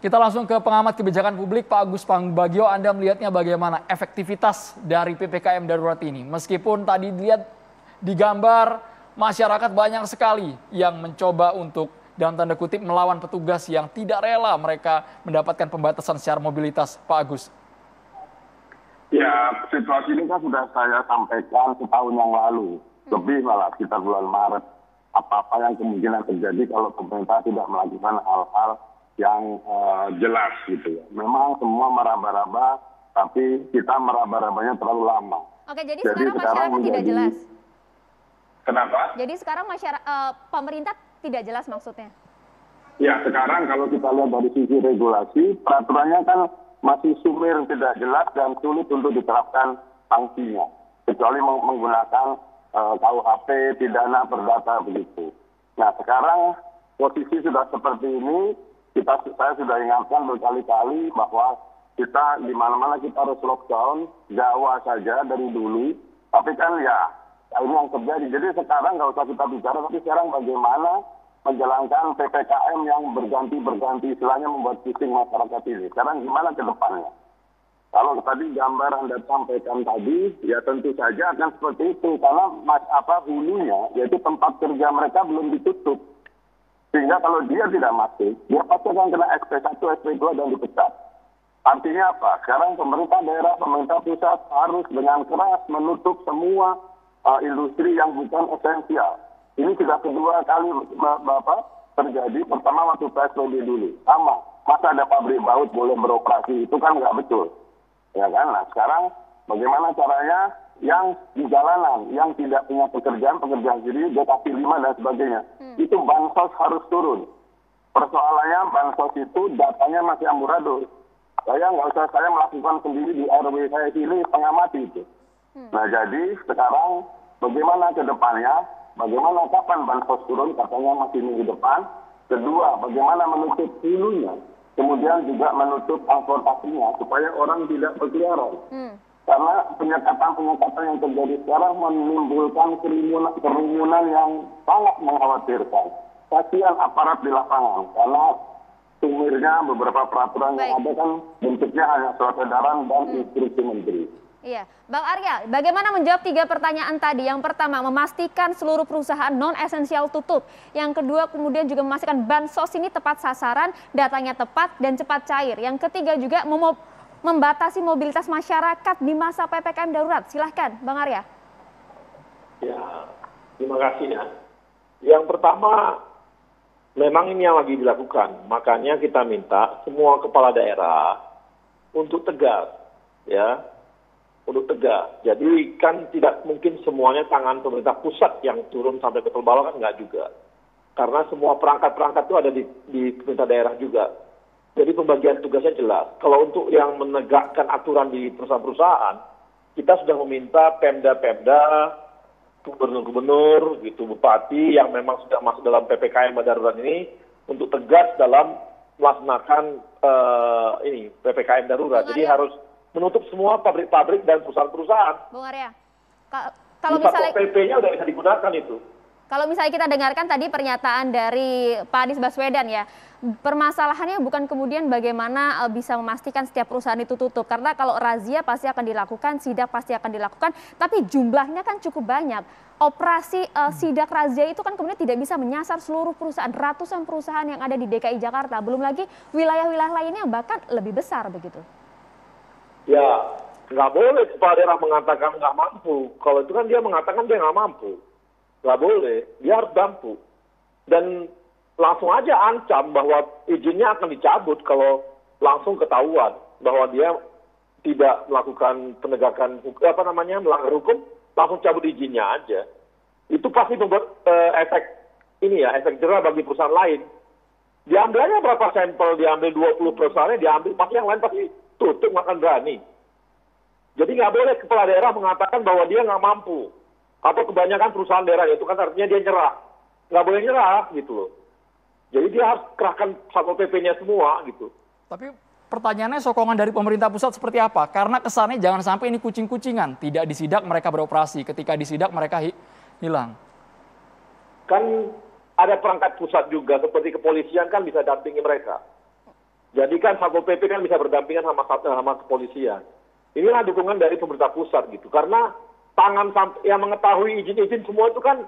Kita langsung ke pengamat kebijakan publik, Pak Agus Pambagio. Anda melihatnya bagaimana efektivitas dari PPKM darurat ini? Meskipun tadi dilihat di gambar, masyarakat banyak sekali yang mencoba untuk dalam tanda kutip melawan petugas yang tidak rela mereka mendapatkan pembatasan secara mobilitas, Pak Agus. Ya, situasi ini kan sudah saya sampaikan setahun yang lalu, lebih malah sekitar bulan Maret. Apa-apa yang kemungkinan terjadi kalau pemerintah tidak melakukan hal-hal yang jelas gitu ya. Memang semua meraba-raba, tapi kita meraba-rabanya terlalu lama. Oke, jadi sekarang masyarakat tidak jelas. Kenapa? Jadi sekarang pemerintah tidak jelas maksudnya? Ya, sekarang kalau kita lihat dari sisi regulasi, peraturannya kan masih sumir, tidak jelas, dan sulit untuk diterapkan sanksinya. Kecuali menggunakan KUHP, pidana perdata begitu. Nah, sekarang posisi sudah seperti ini, saya sudah ingatkan berkali-kali bahwa kita di mana-mana kita harus lockdown, Jawa saja dari dulu, tapi kan ya ini yang terjadi. Jadi sekarang nggak usah kita bicara, tapi sekarang bagaimana menjalankan PPKM yang berganti-berganti, istilahnya membuat pusing masyarakat ini. Sekarang gimana ke depannya? Kalau tadi gambar Anda sampaikan tadi, ya tentu saja akan seperti itu. Karena hulunya, yaitu tempat kerja mereka belum ditutup. Sehingga kalau dia tidak masuk, dia pasti akan kena SP1, SP2 dan dipecat. Artinya apa? Sekarang pemerintah daerah, pemerintah pusat harus dengan keras menutup semua industri yang bukan esensial. Ini sudah kedua kali terjadi. Pertama waktu PSBB dulu. Sama. Masa ada pabrik baut boleh beroperasi? Itu kan nggak betul. Ya kan? Nah sekarang bagaimana caranya yang di jalanan, yang tidak punya pekerjaan sendiri, kaki 5 dan sebagainya. Itu bansos harus turun. Persoalannya bansos itu datanya masih amburadul. Saya nggak usah saya melakukan sendiri di RW saya sini setengah mati itu. Nah jadi sekarang bagaimana ke depannya? Bagaimana kapan bansos turun, katanya masih minggu depan. Kedua, bagaimana menutup hulunya, kemudian juga menutup transportasinya supaya orang tidak berkeliaran. Karena penyekatan yang terjadi sekarang menimbulkan kerumunan yang sangat mengkhawatirkan. Kasihan aparat di lapangan, karena sumirnya beberapa peraturan yang ada kan bentuknya hanya surat edaran dan instruksi menteri. Iya, Bang Arya, bagaimana menjawab 3 pertanyaan tadi? Yang pertama, memastikan seluruh perusahaan non-esensial tutup. Yang kedua, kemudian juga memastikan bansos ini tepat sasaran, datanya tepat dan cepat cair. Yang ketiga juga membatasi mobilitas masyarakat di masa PPKM darurat. Silahkan, Bang Arya. Ya, terima kasih ya. Yang pertama, memang ini yang lagi dilakukan. Makanya kita minta semua kepala daerah untuk tegas, ya. Untuk tegak. Jadi kan tidak mungkin semuanya tangan pemerintah pusat yang turun sampai ke bawah kan nggak juga. Karena semua perangkat-perangkat itu ada di pemerintah daerah juga. Jadi pembagian tugasnya jelas. Kalau untuk yang menegakkan aturan di perusahaan-perusahaan, kita sudah meminta Pemda-Pemda, gubernur-gubernur, gitu, bupati yang memang sudah masuk dalam PPKM darurat ini untuk tegas dalam melaksanakan PPKM darurat. Jadi harus menutup semua pabrik-pabrik dan perusahaan-perusahaan. Bung Arya, kalau misalnya PP-nya udah bisa digunakan itu. Kalau misalnya kita dengarkan tadi pernyataan dari Pak Anies Baswedan ya, permasalahannya bukan kemudian bagaimana bisa memastikan setiap perusahaan itu tutup. Karena kalau razia pasti akan dilakukan, sidak pasti akan dilakukan, tapi jumlahnya kan cukup banyak. Operasi sidak razia itu kan kemudian tidak bisa menyasar seluruh perusahaan, ratusan perusahaan yang ada di DKI Jakarta. Belum lagi wilayah-wilayah lainnya yang bahkan lebih besar begitu. Ya, nggak boleh kepala daerah mengatakan nggak mampu. Kalau itu kan dia mengatakan dia nggak mampu. Nggak boleh, dia harus mampu. Dan langsung aja ancam bahwa izinnya akan dicabut kalau langsung ketahuan bahwa dia tidak melakukan penegakan melanggar hukum, langsung cabut izinnya aja. Itu pasti membuat efek jerah bagi perusahaan lain. Diambil aja berapa sampel, diambil 20 perusahaannya, diambil, pasti yang lain pasti tutup, nggak akan berani. Jadi nggak boleh kepala daerah mengatakan bahwa dia nggak mampu. Atau kebanyakan perusahaan daerah, itu kan artinya dia nyerah. Nggak boleh nyerah gitu loh. Jadi dia harus kerahkan Satpol PP-nya semua gitu. Tapi pertanyaannya sokongan dari pemerintah pusat seperti apa? Karena kesannya jangan sampai ini kucing-kucingan. Tidak disidak mereka beroperasi, ketika disidak mereka hilang. Kan ada perangkat pusat juga, seperti kepolisian kan bisa dampingi mereka. Jadi kan Satpol PP kan bisa berdampingan sama kepolisian. Inilah dukungan dari pemerintah pusat gitu. Karena yang mengetahui izin-izin semua itu kan,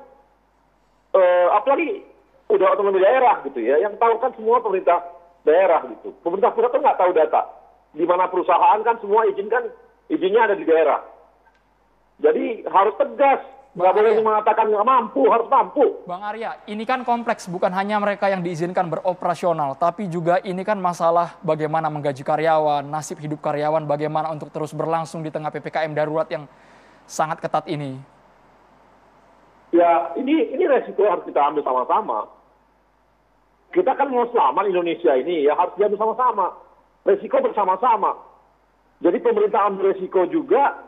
apalagi udah otonomi daerah gitu ya. Yang tahu kan semua pemerintah daerah gitu. Pemerintah pusat tuh nggak tahu data. Di mana perusahaan kan semua izinnya ada di daerah. Jadi harus tegas. Nggak boleh mengatakan nggak mampu, harus mampu. Bang Arya, ini kan kompleks, bukan hanya mereka yang diizinkan beroperasional, tapi juga ini kan masalah bagaimana menggaji karyawan, nasib hidup karyawan, bagaimana untuk terus berlangsung di tengah PPKM darurat yang sangat ketat ini. Ya, ini resiko yang harus kita ambil sama-sama. Kita kan mau selamat Indonesia ini, ya harus diambil sama-sama. Resiko bersama-sama. Jadi pemerintah ambil resiko juga,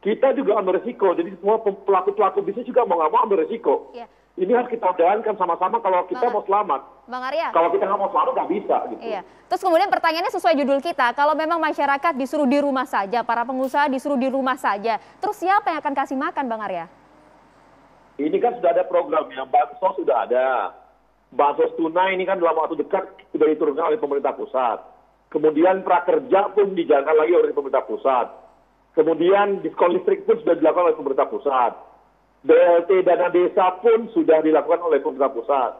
kita juga ambil resiko. Jadi semua pelaku-pelaku bisnis juga mau nggak mau ambil resiko. Ya. Ini harus kita jalankan sama-sama kalau kita mau selamat. Bang Arya. Kalau kita nggak mau selamat nggak bisa. Gitu. Iya. Terus kemudian pertanyaannya sesuai judul kita. Kalau memang masyarakat disuruh di rumah saja, para pengusaha disuruh di rumah saja, terus siapa yang akan kasih makan, Bang Arya? Ini kan sudah ada programnya, bansos sudah ada. Bansos tunai ini kan dalam waktu dekat sudah diturunkan oleh pemerintah pusat. Kemudian prakerja pun dijalankan lagi oleh pemerintah pusat. Kemudian diskon listrik pun sudah dilakukan oleh pemerintah pusat. BLT dana desa pun sudah dilakukan oleh pemerintah pusat.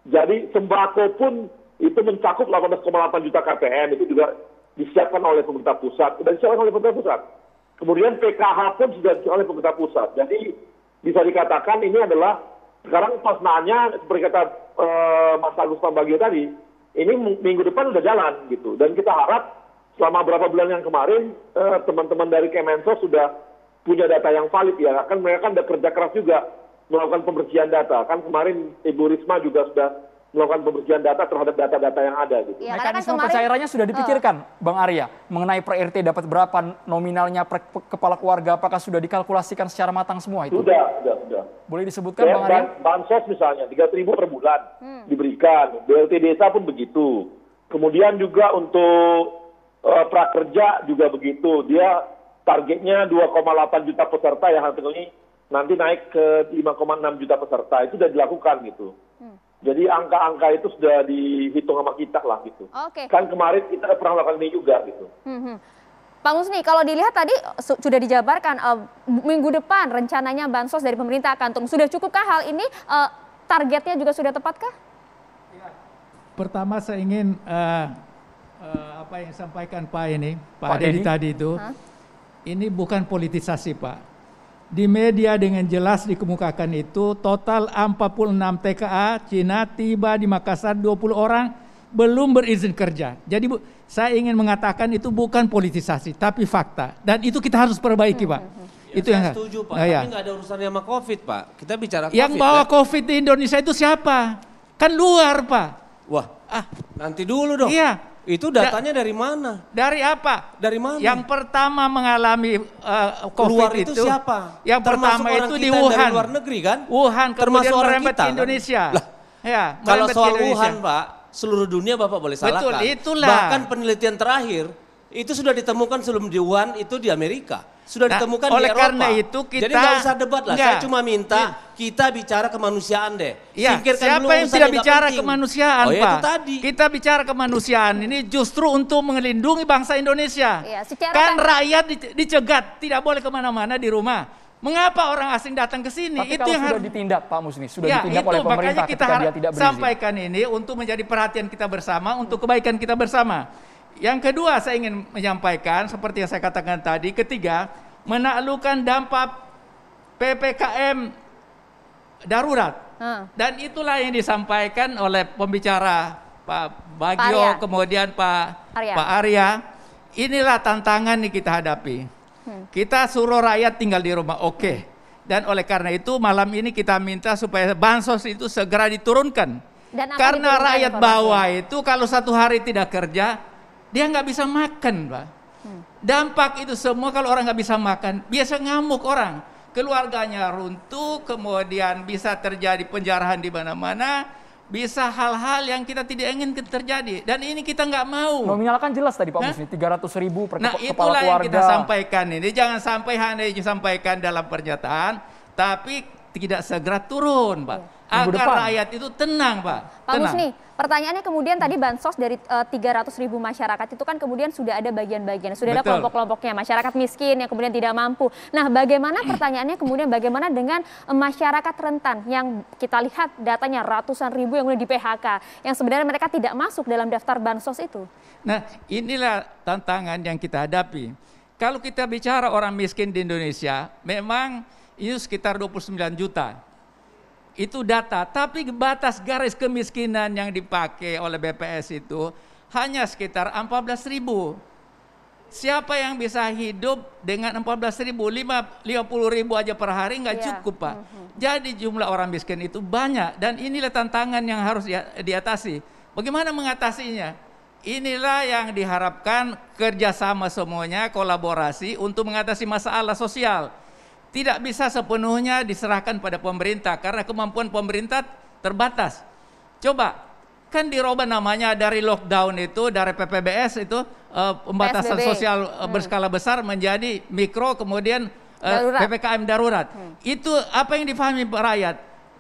Jadi sembako pun itu mencakup 18,8 juta KPM, itu juga disiapkan oleh pemerintah pusat. Sudah disiapkan oleh pemerintah pusat. Kemudian PKH pun sudah disiapkan oleh pemerintah pusat. Jadi bisa dikatakan ini adalah sekarang pelaksananya seperti kata Mas Agus Pambagio tadi, ini minggu depan sudah jalan gitu. Dan kita harap selama beberapa bulan yang kemarin, teman-teman dari Kemensos sudah punya data yang valid ya. Kan mereka kan udah kerja keras juga melakukan pembersihan data. Kan kemarin Ibu Risma juga sudah melakukan pembersihan data terhadap data-data yang ada gitu. Ya, mekanisme pencairannya sudah dipikirkan, Bang Arya. Mengenai per RT dapat berapa nominalnya per kepala keluarga, apakah sudah dikalkulasikan secara matang semua itu? Sudah. Boleh disebutkan, Bang Arya? Bansos misalnya, 3.000 per bulan diberikan. BLT desa pun begitu. Kemudian juga untuk prakerja juga begitu. Dia targetnya 2,8 juta peserta yang nanti naik ke 5,6 juta peserta. Itu sudah dilakukan gitu. Jadi angka-angka itu sudah dihitung sama kita lah gitu. Oke. Kan kemarin kita pernah melakukan ini juga gitu. Pak Musni, kalau dilihat tadi sudah dijabarkan minggu depan rencananya bansos dari pemerintah akan turun. Sudah cukupkah hal ini? Targetnya juga sudah tepatkah? Pertama saya ingin apa yang disampaikan Pak Dedi tadi itu, ini bukan politisasi Pak. Di media dengan jelas dikemukakan itu total 46 TKA Cina tiba di Makassar 20 orang belum berizin kerja. Jadi saya ingin mengatakan itu bukan politisasi tapi fakta dan itu kita harus perbaiki Pak. Ya, itu yang saya setuju Pak, tapi nggak ada urusannya sama COVID Pak. Kita bicara COVID. Yang bawa COVID di Indonesia itu siapa? Kan luar Pak. Wah, nanti dulu dong. Iya. Itu datanya dari mana? Dari apa? Dari mana? Yang pertama mengalami COVID luar itu siapa? Yang pertama itu di Wuhan. Dari luar negeri kan? Wuhan, termasuk kemudian orang merembet kita ke Indonesia. Kan? Lah, ya, kalau soal Wuhan Pak, seluruh dunia Bapak boleh salahkan. Betul, itulah. Bahkan penelitian terakhir itu sudah ditemukan sebelum di Wuhan itu di Amerika. Sudah ditemukan di Eropa. Oleh karena itu kita... Jadi nggak usah debat lah. Saya cuma minta kita bicara kemanusiaan deh. Ya, siapa yang tidak bicara kemanusiaan Pak? Itu tadi. Kita bicara kemanusiaan ini justru untuk melindungi bangsa Indonesia. Ya, kan rakyat dicegat, tidak boleh kemana-mana di rumah. Mengapa orang asing datang ke sini? Tapi itu kalau yang sudah ditindak Pak Musni, sudah ditindak itu, oleh pemerintah makanya kita ketika dia tidak berizin. sampaikan ini untuk menjadi perhatian kita bersama, untuk kebaikan kita bersama. Yang kedua saya ingin menyampaikan seperti yang saya katakan tadi, ketiga, menaklukkan dampak PPKM darurat. Dan itulah yang disampaikan oleh pembicara Pak Bagio, kemudian Pak Arya. Inilah tantangan yang kita hadapi. Kita suruh rakyat tinggal di rumah, oke. Dan oleh karena itu malam ini kita minta supaya bansos itu segera diturunkan. Karena rakyat bawah itu kalau satu hari tidak kerja, dia nggak bisa makan, Pak. Dampak itu semua kalau orang nggak bisa makan, biasa ngamuk orang. Keluarganya runtuh, kemudian bisa terjadi penjarahan di mana-mana, bisa hal-hal yang kita tidak ingin terjadi. Dan ini kita nggak mau. Nominal kan jelas tadi Pak Musni, 300.000 per kepala keluarga. Nah itulah yang kita sampaikan ini. Jangan sampai hanya disampaikan dalam pernyataan, tapi tidak segera turun, Pak. Minggu Agar depan. rakyat itu tenang, Pak. Pak Tenang. Gusni, pertanyaannya kemudian tadi bansos dari 300.000 masyarakat itu kan kemudian sudah ada bagian-bagian, sudah ada Betul. kelompok-kelompoknya, masyarakat miskin yang kemudian tidak mampu. Nah, bagaimana pertanyaannya kemudian bagaimana dengan masyarakat rentan yang kita lihat datanya ratusan ribu yang udah di PHK, yang sebenarnya mereka tidak masuk dalam daftar bansos itu? Nah, inilah tantangan yang kita hadapi. Kalau kita bicara orang miskin di Indonesia, memang itu sekitar 29 juta. Itu data, tapi batas garis kemiskinan yang dipakai oleh BPS itu hanya sekitar 14.000. Siapa yang bisa hidup dengan 14.000, 50.000 aja per hari nggak cukup, Pak. Jadi jumlah orang miskin itu banyak, dan inilah tantangan yang harus diatasi. Bagaimana mengatasinya? Inilah yang diharapkan kerjasama semuanya, kolaborasi untuk mengatasi masalah sosial. Tidak bisa sepenuhnya diserahkan pada pemerintah karena kemampuan pemerintah terbatas. Coba, kan dirubah namanya dari lockdown itu, dari PPBS itu pembatasan PSBB. sosial berskala besar menjadi mikro, kemudian Darurat. PPKM darurat. Itu apa yang difahami rakyat?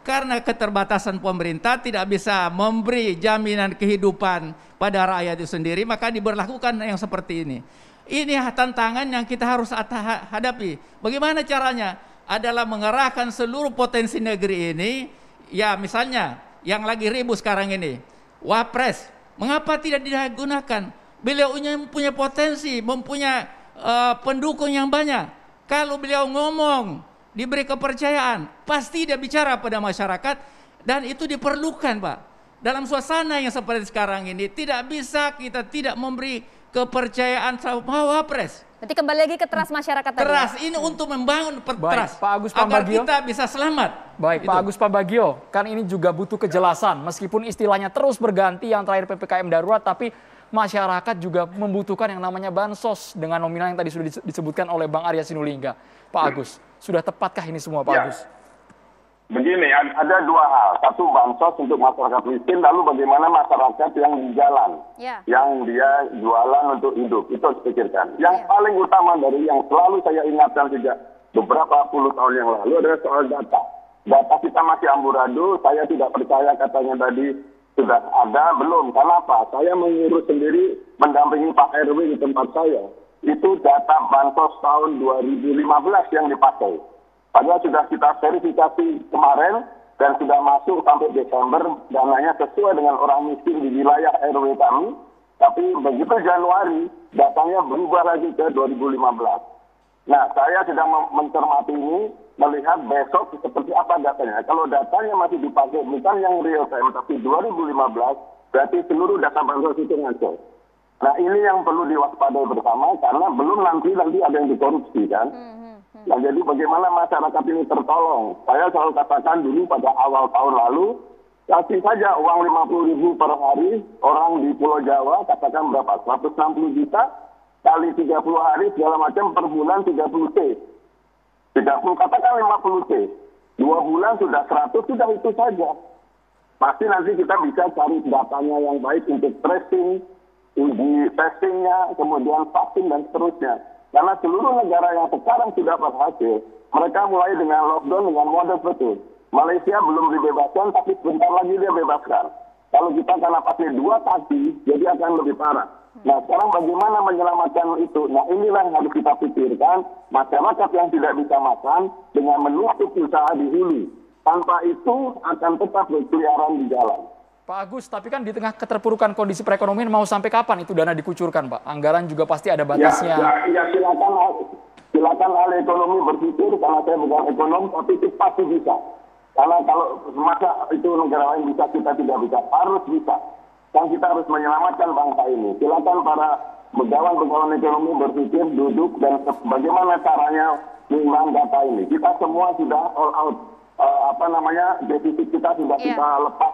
Karena keterbatasan pemerintah tidak bisa memberi jaminan kehidupan pada rakyat itu sendiri, maka diberlakukan yang seperti ini. Ini tantangan yang kita harus hadapi. Bagaimana caranya? Adalah mengerahkan seluruh potensi negeri ini. Ya misalnya yang lagi ribut sekarang ini, Wapres. Mengapa tidak digunakan? Beliau punya potensi, mempunyai pendukung yang banyak. Kalau beliau ngomong, diberi kepercayaan, pasti dia bicara pada masyarakat, dan itu diperlukan, Pak. Dalam suasana yang seperti sekarang ini, tidak bisa kita tidak memberi kepercayaan sama Wapres. Berarti kembali lagi ke trust masyarakat tadi. Teras ini untuk membangun trust Pak Agus agar Pambagio. kita bisa selamat. Baik, Itu. Pak Agus Pambagio, kan ini juga butuh kejelasan. Meskipun istilahnya terus berganti, yang terakhir PPKM darurat, tapi masyarakat juga membutuhkan yang namanya bansos dengan nominal yang tadi sudah disebutkan oleh Bang Arya Sinulinga. Pak Agus, sudah tepatkah ini semua, Pak Ya. Agus? Begini, ada dua hal. Satu, bansos untuk masyarakat miskin, lalu bagaimana masyarakat yang di jalan, Ya. yang dia jualan untuk hidup, itu harus pikirkan. Yang Ya. paling utama dari yang selalu saya ingatkan sejak beberapa puluh tahun yang lalu adalah soal data. Data kita masih amburadul, saya tidak percaya katanya tadi sudah ada, belum. Kenapa? Saya mengurus sendiri, mendampingi Pak RW di tempat saya. Itu data bansos tahun 2015 yang dipakai. Padahal sudah kita verifikasi kemarin dan sudah masuk sampai Desember, dananya sesuai dengan orang miskin di wilayah RW kami. Tapi begitu Januari, datanya berubah lagi ke 2015. Nah, saya sedang mencermati ini, melihat besok seperti apa datanya. Kalau datanya masih dipakai, bukan yang real time, tapi 2015, berarti seluruh data bansos itu ngaco. Nah, ini yang perlu diwaspadai bersama, karena belum nanti ada yang dikorupsi, kan? Nah, jadi bagaimana masyarakat ini tertolong? Saya selalu katakan dulu pada awal tahun lalu, kasih saja uang 50.000 per hari, orang di Pulau Jawa, katakan berapa? 160 juta, kali 30 hari, segala macam, per bulan 30 T. 30, katakan 50 T. 2 bulan sudah 100, sudah itu saja. Pasti nanti kita bisa cari datanya yang baik untuk tracing, uji testingnya, kemudian vaksin, dan seterusnya. Karena seluruh negara yang sekarang sudah berhasil, mereka mulai dengan lockdown dengan model betul. Malaysia belum dibebaskan, tapi sebentar lagi dia bebaskan. Kalau kita karena pakai 2 kaki, jadi akan lebih parah. Nah, sekarang bagaimana menyelamatkan itu? Nah, inilah yang harus kita pikirkan. Masyarakat yang tidak bisa makan dengan menutup usaha di hulu. Tanpa itu akan tetap berkeliaran di jalan. Pak Agus, tapi kan di tengah keterpurukan kondisi perekonomian mau sampai kapan itu dana dikucurkan, Pak? Anggaran juga pasti ada batasnya. Ya, silakan ahli ekonomi berpikir, karena saya bukan ekonom, tapi itu pasti bisa. Karena kalau masa itu negara lain bisa, kita tidak bisa. Harus bisa. Dan kita harus menyelamatkan bangsa ini. Silakan para begawan ekonomi berpikir, duduk, dan bagaimana caranya mengulang data ini. Kita semua sudah all out. Defisit kita sudah kita lepas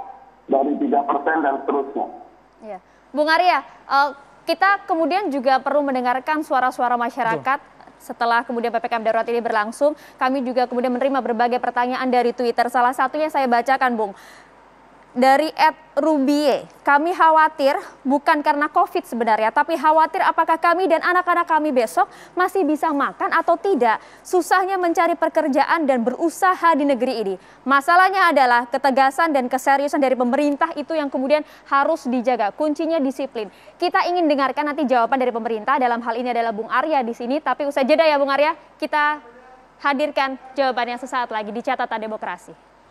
dari 3% dan seterusnya. Ya. Bung Arya, kita kemudian juga perlu mendengarkan suara-suara masyarakat. Setelah kemudian PPKM darurat ini berlangsung, kami juga kemudian menerima berbagai pertanyaan dari Twitter. Salah satunya saya bacakan, Bung. Dari @rubie, kami khawatir bukan karena COVID sebenarnya, tapi khawatir apakah kami dan anak-anak kami besok masih bisa makan atau tidak. Susahnya mencari pekerjaan dan berusaha di negeri ini. Masalahnya adalah ketegasan dan keseriusan dari pemerintah itu yang kemudian harus dijaga. Kuncinya disiplin. Kita ingin dengarkan nanti jawaban dari pemerintah, dalam hal ini adalah Bung Arya di sini, tapi usai jeda ya Bung Arya, kita hadirkan jawabannya sesaat lagi di Catatan Demokrasi.